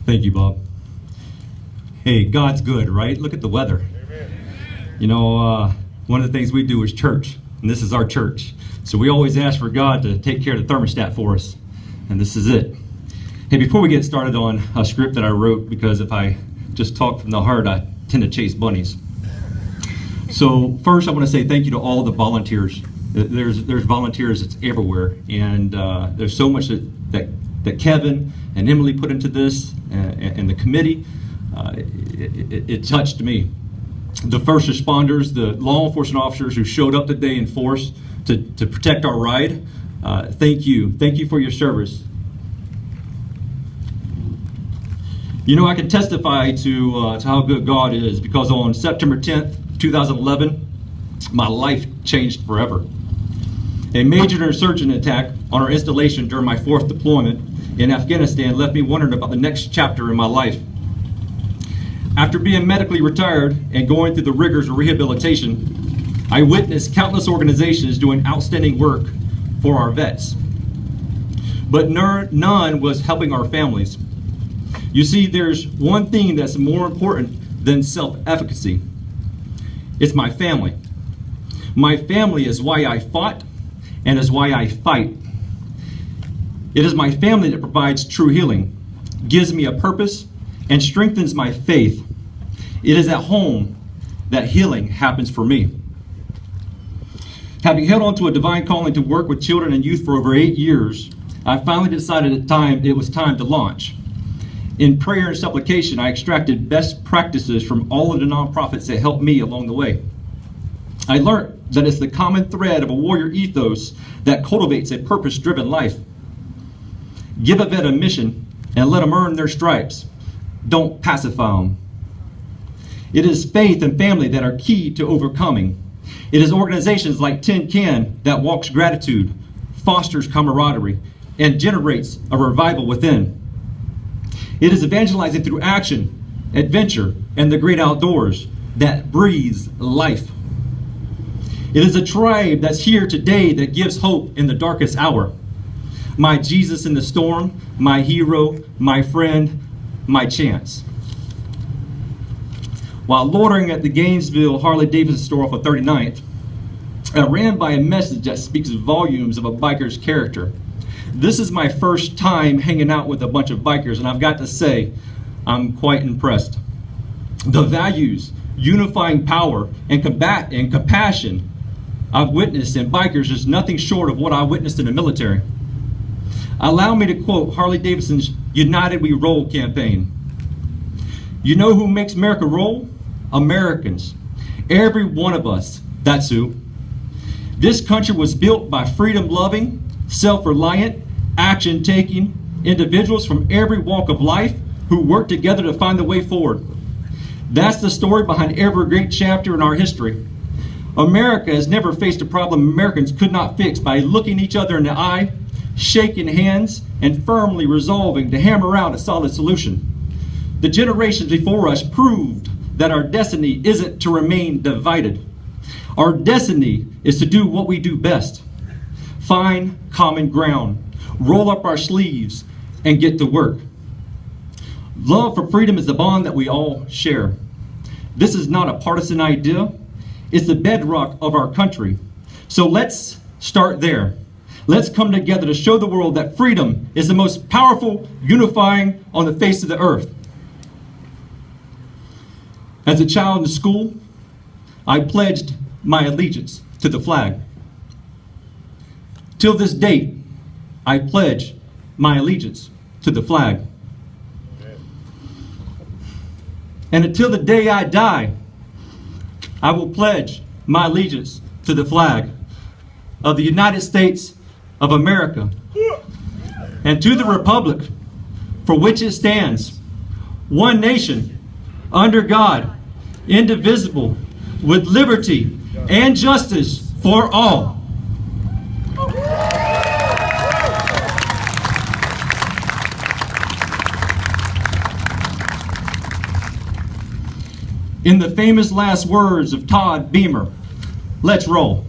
Thank you, Bob. Hey, God's good, right? Look at the weather. You know, one of the things we do is church, and this is our church. So we always ask for God to take care of the thermostat for us, and this is it. Hey, before we get started on a script that I wrote, because if I just talk from the heart, I tend to chase bunnies. So first, I want to say thank you to all the volunteers. There's volunteers that's everywhere, and there's so much that Kevin and Emily put into this, and the committee. It touched me. The first responders, the law enforcement officers who showed up today in force to protect our ride, thank you. Thank you for your service. You know, I can testify to how good God is, because on September 10th, 2011, my life changed forever. A major insurgent attack on our installation during my 4th deployment in Afghanistan left me wondering about the next chapter in my life. After being medically retired and going through the rigors of rehabilitation, I witnessed countless organizations doing outstanding work for our vets. But none was helping our families. You see, there's one thing that's more important than self-efficacy. It's my family. My family is why I fought and is why I fight. It is my family that provides true healing, gives me a purpose, and strengthens my faith. It is at home that healing happens for me. Having held on to a divine calling to work with children and youth for over 8 years, I finally decided it was time to launch. In prayer and supplication, I extracted best practices from all of the nonprofits that helped me along the way. I learned that it's the common thread of a warrior ethos that cultivates a purpose-driven life. Give a vet a mission and let them earn their stripes. Don't pacify them. It is faith and family that are key to overcoming. It is organizations like Tin Can that walks gratitude, fosters camaraderie, and generates a revival within. It is evangelizing through action, adventure, and the great outdoors that breathes life. It is a tribe that's here today that gives hope in the darkest hour. My Jesus in the storm, my hero, my friend, my chance. While loitering at the Gainesville Harley-Davidson store off of 39th, I ran by a message that speaks volumes of a biker's character. This is my first time hanging out with a bunch of bikers, and I've got to say, I'm quite impressed. The values, unifying power, and compassion I've witnessed in bikers is nothing short of what I witnessed in the military. Allow me to quote Harley-Davidson's United We Roll campaign. You know who makes America roll? Americans. Every one of us. That's who. This country was built by freedom-loving, self-reliant, action-taking individuals from every walk of life who work together to find the way forward. That's the story behind every great chapter in our history. America has never faced a problem Americans could not fix by looking each other in the eye, shaking hands, and firmly resolving to hammer out a solid solution. The generations before us proved that our destiny isn't to remain divided. Our destiny is to do what we do best. Find common ground, roll up our sleeves, and get to work. Love for freedom is the bond that we all share. This is not a partisan idea. It's the bedrock of our country. So let's start there. Let's come together to show the world that freedom is the most powerful unifying on the face of the earth. As a child in school, I pledged my allegiance to the flag. Till this date, I pledge my allegiance to the flag. And until the day I die, I will pledge my allegiance to the flag of the United States of America and to the republic for which it stands, one nation, under God, indivisible, with liberty and justice for all. In the famous last words of Todd Beamer, let's roll.